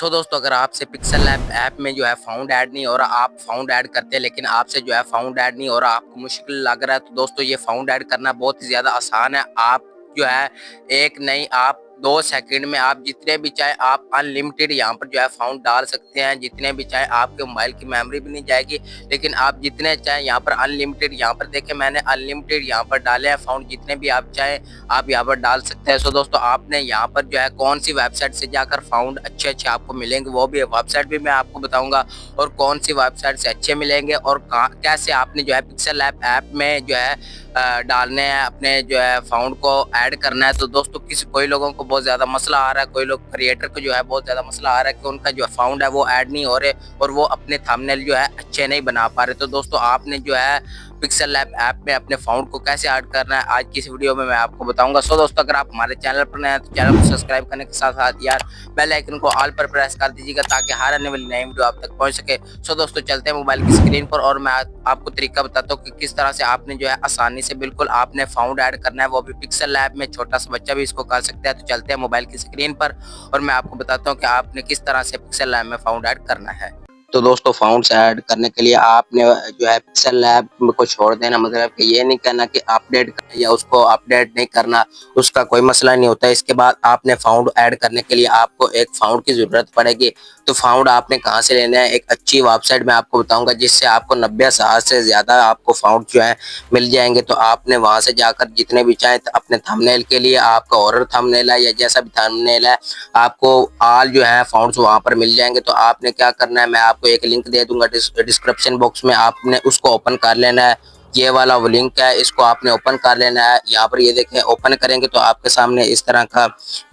दोस्तों, अगर आपसे पिक्सेल लैब ऐप में जो है फाउंड ऐड नहीं हो रहा, आप फाउंड ऐड करते हैं लेकिन आपसे जो है फाउंड ऐड नहीं हो रहा, आपको मुश्किल लग रहा है, तो दोस्तों ये फाउंड ऐड करना बहुत ही ज़्यादा आसान है। आप जो है एक नहीं, आप 2 सेकंड में आप जितने भी चाहे आप अनलिमिटेड यहाँ पर जो है फाउंड डाल सकते हैं। जितने भी चाहे आपके मोबाइल की मेमोरी भी नहीं जाएगी, लेकिन आप जितने चाहे यहाँ पर अनलिमिटेड, यहाँ पर देखें मैंने अनलिमिटेड यहाँ पर डाले हैं फाउंड, जितने भी आप चाहे आप यहाँ पर डाल सकते हैं। सो दोस्तों, आपने यहाँ पर जो है कौन सी वेबसाइट से जाकर फाउंड अच्छे आपको मिलेंगे, वो भी वेबसाइट भी मैं आपको बताऊंगा, और कौन सी वेबसाइट से अच्छे मिलेंगे, और कैसे आपने जो है पिक्सेल लैब ऐप में जो है डालने हैं, अपने जो है फाउंड को ऐड करना है। तो दोस्तों, कोई लोगों को बहुत ज़्यादा मसला आ रहा है, कोई लोग क्रिएटर को जो है बहुत ज़्यादा मसला आ रहा है कि उनका जो फाउंड है वो ऐड नहीं हो रहे और वो अपने थंबनेल जो है अच्छे नहीं बना पा रहे। तो दोस्तों, आपने जो है पिक्सेल लैब ऐप में अपने फाउंड को कैसे ऐड करना है, आज की इस वीडियो में मैं आपको बताऊंगा। सो दोस्तों, अगर आप हमारे चैनल पर नए हैं तो चैनल को सब्सक्राइब करने के साथ साथ यार बेल आइकन को ऑल पर प्रेस कर दीजिएगा, ताकि हर आने वाली नई वीडियो आप तक पहुंच सके। सो दोस्तों, चलते हैं मोबाइल की स्क्रीन पर और मैं आपको तरीका बताता हूँ कि किस तरह से आपने जो है आसानी से बिल्कुल आपने फाउंड ऐड करना है, वो भी पिक्सेल लैब में। छोटा सा बच्चा भी इसको कर सकता है। तो चलते हैं मोबाइल की स्क्रीन पर और मैं आपको बताता हूँ कि आपने किस तरह से पिक्सेल लैब में फाउंड ऐड करना है। तो दोस्तों, फाउंड्स ऐड करने के लिए आपने जो है पिक्सेल लैब को छोड़ देना, मतलब कि ये नहीं करना कि अपडेट करना या उसको अपडेट नहीं करना, उसका कोई मसला नहीं होता। इसके बाद आपने फाउंड ऐड करने के लिए आपको एक फाउंड की जरूरत पड़ेगी। तो फाउंड आपने कहाँ से लेना है, एक अच्छी वेबसाइट में आपको बताऊंगा, जिससे आपको 90,000 से ज्यादा आपको फाउंड जो है मिल जाएंगे। तो आपने वहां से जाकर जितने भी चाहे अपने थंबनेल के लिए, आपका हॉरर थंबनेल है या जैसा भी थंबनेल है, आपको ऑल जो है फाउंड्स वहां पर मिल जाएंगे। तो आपने क्या करना है, मैं आपको एक लिंक दे दूंगा डिस्क्रिप्शन बॉक्स में, आपने उसको ओपन कर लेना है। ये वाला वो लिंक है, इसको आपने ओपन कर लेना है। यहाँ पर ये देखें, ओपन करेंगे तो आपके सामने इस तरह का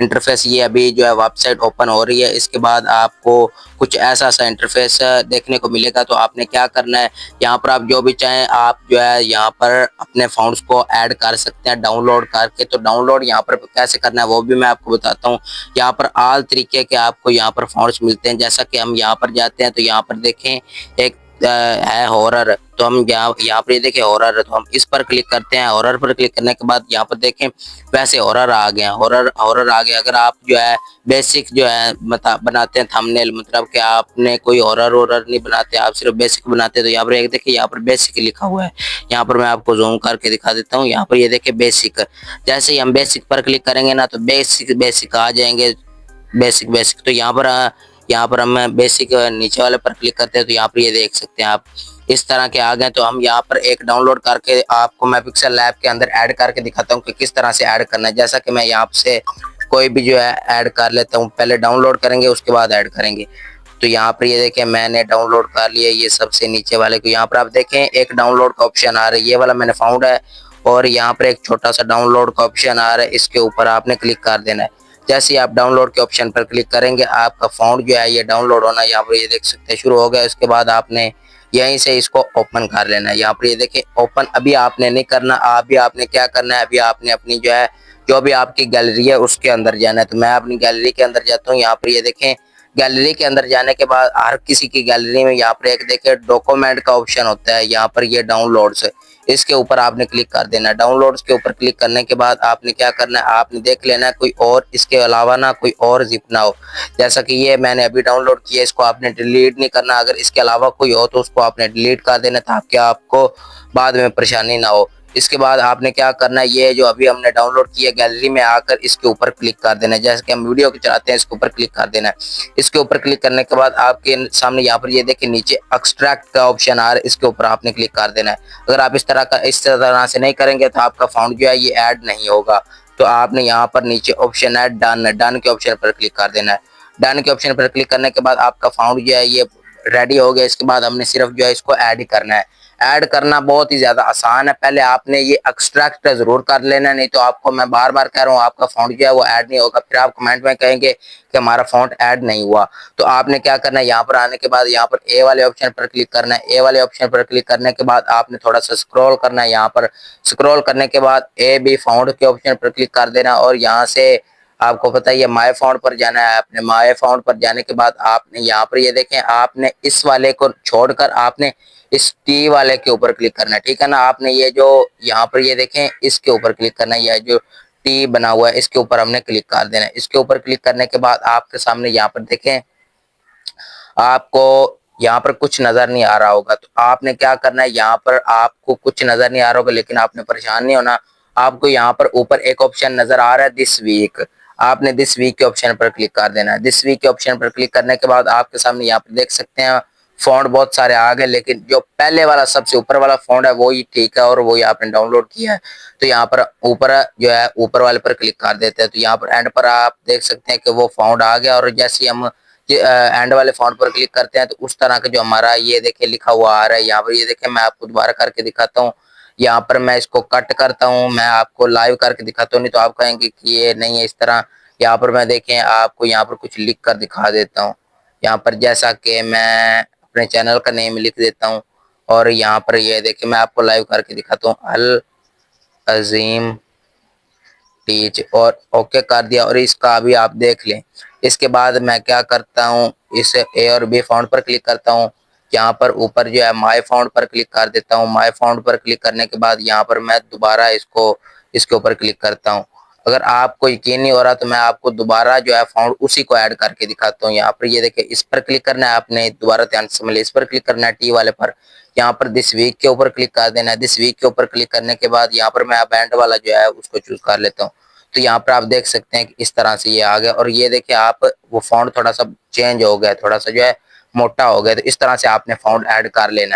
इंटरफेस, ये अभी जो है वेबसाइट ओपन हो रही है। इसके बाद आपको कुछ ऐसा सा इंटरफेस देखने को मिलेगा। तो आपने क्या करना है, यहाँ पर आप जो भी चाहें आप जो है यहाँ पर अपने फाउंड्स को ऐड कर सकते हैं डाउनलोड करके। तो डाउनलोड यहाँ पर कैसे करना है वो भी मैं आपको बताता हूँ। यहाँ पर ऑल तरीके के आपको यहाँ पर फाउंड्स मिलते हैं। जैसा कि हम यहाँ पर जाते हैं तो यहाँ पर देखें एक है हॉरर, तो हम यहाँ पर ये देखें हॉरर, तो हम इस पर क्लिक करते हैं। हॉरर पर क्लिक करने के बाद यहाँ पर देखें वैसे हॉरर आ गया, हॉरर हॉरर आ गया। अगर आप जो है बेसिक जो है बनाते हैं थंबनेल, मतलब कि आपने कोई हॉरर वॉरर नहीं बनाते, आप सिर्फ बेसिक बनाते हैं, तो यहाँ पर एक देखिए यहाँ पर बेसिक लिखा हुआ है। यहाँ पर मैं आपको जूम करके दिखा देता हूँ। यहाँ पर ये देखिए बेसिक, जैसे ही हम बेसिक पर क्लिक करेंगे ना तो बेसिक बेसिक आ जाएंगे, बेसिक बेसिक। तो यहाँ पर हम बेसिक नीचे वाले पर क्लिक करते हैं तो यहाँ पर ये देख सकते हैं आप इस तरह के आ गए। तो हम यहाँ पर एक डाउनलोड करके आपको मैं पिक्सेल लैब के अंदर ऐड करके दिखाता हूँ कि किस तरह से ऐड करना है। जैसा कि मैं यहाँ से कोई भी जो है ऐड कर लेता हूँ, पहले डाउनलोड करेंगे उसके बाद ऐड करेंगे। तो यहाँ पर ये देखें मैंने डाउनलोड कर लिया, ये सबसे नीचे वाले को। यहाँ पर आप देखें एक डाउनलोड का ऑप्शन आ रहा है, ये वाला मैंने फाउंड है, और यहाँ पर एक छोटा सा डाउनलोड का ऑप्शन आ रहा है, इसके ऊपर आपने क्लिक कर देना है। जैसे ही आप डाउनलोड के ऑप्शन पर क्लिक करेंगे आपका फाउंड जो है ये डाउनलोड होना यहाँ पर ये देख सकते हैं शुरू हो गया। इसके बाद आपने यहीं से इसको ओपन कर लेना है। यहाँ पर ये देखें ओपन अभी आपने नहीं करना, अभी आपने क्या करना है, अभी आपने अपनी जो है जो भी आपकी गैलरी है उसके अंदर जाना है। तो मैं अपनी गैलरी के अंदर जाता हूँ। यहाँ पर ये देखें गैलरी के अंदर जाने के बाद हर किसी की गैलरी में यहाँ पर एक देखें डॉक्यूमेंट का ऑप्शन होता है, यहाँ पर ये डाउनलोड्स, इसके ऊपर आपने क्लिक कर देना है। डाउनलोड्स के ऊपर क्लिक करने के बाद आपने क्या करना है, आपने देख लेना है कोई और इसके अलावा ना कोई और जिप ना हो। जैसा कि ये मैंने अभी डाउनलोड किया, इसको आपने डिलीट नहीं करना। अगर इसके अलावा कोई हो तो उसको आपने डिलीट कर देना ताकि आपको बाद में परेशानी ना हो। इसके बाद आपने क्या करना है, ये जो अभी हमने डाउनलोड किया गैलरी में आकर इसके ऊपर क्लिक कर देना है। जैसे कि हम वीडियो को चलाते हैं इसके ऊपर क्लिक कर देना है। इसके ऊपर क्लिक करने के बाद आपके सामने यहाँ पर ये देखिए नीचे एक्सट्रैक्ट का ऑप्शन आ रहा है, इसके ऊपर आपने क्लिक कर देना है। अगर आप इस तरह से नहीं करेंगे तो आपका फाउंड जो है ये ऐड नहीं होगा। तो आपने यहाँ पर नीचे ऑप्शन है डन, डन के ऑप्शन पर क्लिक कर देना है। डन के ऑप्शन पर क्लिक करने के बाद आपका फाउंड जो है ये रेडी हो गया। इसके बाद हमने सिर्फ जो है इसको ऐड ही करना है। ऐड करना बहुत ही ज्यादा आसान है, पहले आपने ये एक्सट्रैक्ट जरूर कर लेना, नहीं तो आपको मैं बार बार कह रहा हूँ आपका फाउंड जो है वो ऐड नहीं होगा। फिर आप कमेंट में कहेंगे कि हमारा फाउंड ऐड नहीं हुआ। तो आपने क्या करना है, यहाँ पर आने के बाद यहाँ पर ए वाले ऑप्शन पर क्लिक करना है। ए वाले ऑप्शन पर क्लिक करने के बाद आपने थोड़ा सा स्क्रॉल करना है। यहाँ पर स्क्रॉल करने के बाद ए बी फाउंड के ऑप्शन पर क्लिक कर देना, और यहाँ से आपको पता है ये माय फाउंड पर जाना है। आपने माय फाउंड पर जाने के बाद आपने यहाँ पर ये देखें, आपने इस वाले को छोड़कर आपने इस टी वाले के ऊपर क्लिक करना है, ठीक है ना। आपने ये जो यहाँ पर ये देखें इसके ऊपर क्लिक करना है, यह जो टी बना हुआ है इसके ऊपर हमने क्लिक कर देना है। इसके ऊपर क्लिक करने के बाद आपके सामने यहाँ पर देखें आपको यहाँ पर कुछ नजर नहीं आ रहा होगा, तो आपने क्या करना है, यहाँ पर आपको कुछ नजर नहीं आ रहा होगा लेकिन आपने परेशान नहीं होना। आपको यहाँ पर ऊपर एक ऑप्शन नजर आ रहा है दिस वीक, आपने दिस वीक के ऑप्शन पर क्लिक कर देना है। दिस वीक के ऑप्शन पर क्लिक करने के बाद आपके सामने यहाँ पर देख सकते हैं फ़ॉन्ट बहुत सारे आ गए, लेकिन जो पहले वाला सबसे ऊपर वाला फ़ॉन्ट है वो ही ठीक है और वो ही आपने डाउनलोड किया है। तो यहाँ पर ऊपर जो है ऊपर वाले पर क्लिक कर देते हैं, तो यहाँ पर एंड पर आप देख सकते हैं कि वो फ़ॉन्ट आ गया। और जैसे ही हम एंड वाले फ़ॉन्ट पर क्लिक करते हैं तो उस तरह का जो हमारा ये देखिए लिखा हुआ आ रहा है यहाँ पर। ये देखिए मैं आपको दोबारा करके दिखाता हूँ। यहाँ पर मैं इसको कट करता हूँ, मैं आपको लाइव करके दिखाता हूँ, नहीं तो आप कहेंगे कि ये नहीं है इस तरह। यहाँ पर मैं देखें आपको यहाँ पर कुछ लिख कर दिखा देता हूँ। यहाँ पर जैसा कि मैं अपने चैनल का नेम लिख देता हूँ और यहाँ पर ये देखिए मैं आपको लाइव करके दिखाता हूँ, अल अजीम टीच, और ओके कर दिया। और इसका अभी आप देख लें। इसके बाद मैं क्या करता हूँ, इस ए और बी फाउंड पर क्लिक करता हूँ। यहाँ पर ऊपर जो है माय फाउंड पर क्लिक कर देता हूँ। माय फाउंड पर क्लिक करने के बाद यहाँ पर मैं दोबारा इसको इसके ऊपर क्लिक करता हूँ। अगर आपको यकीन नहीं हो रहा तो मैं आपको दोबारा जो है फाउंड उसी को ऐड करके दिखाता हूँ। यहाँ पर ये देखिए इस पर क्लिक करना है आपने, दोबारा ध्यान से समझ लिया, इस पर क्लिक करना है टी वाले पर। यहाँ पर दिस वीक के ऊपर क्लिक कर देना है। दिस वीक के ऊपर क्लिक करने के बाद यहाँ पर मैं बैंड वाला जो है उसको चूज कर लेता हूँ। तो यहाँ पर आप देख सकते हैं कि इस तरह से ये आ गया। और ये देखिए आप वो फॉन्ट थोड़ा सा चेंज हो गया, थोड़ा सा जो है मोटा हो गया। तो इस तरह से आपने फॉन्ट ऐड कर लेना है।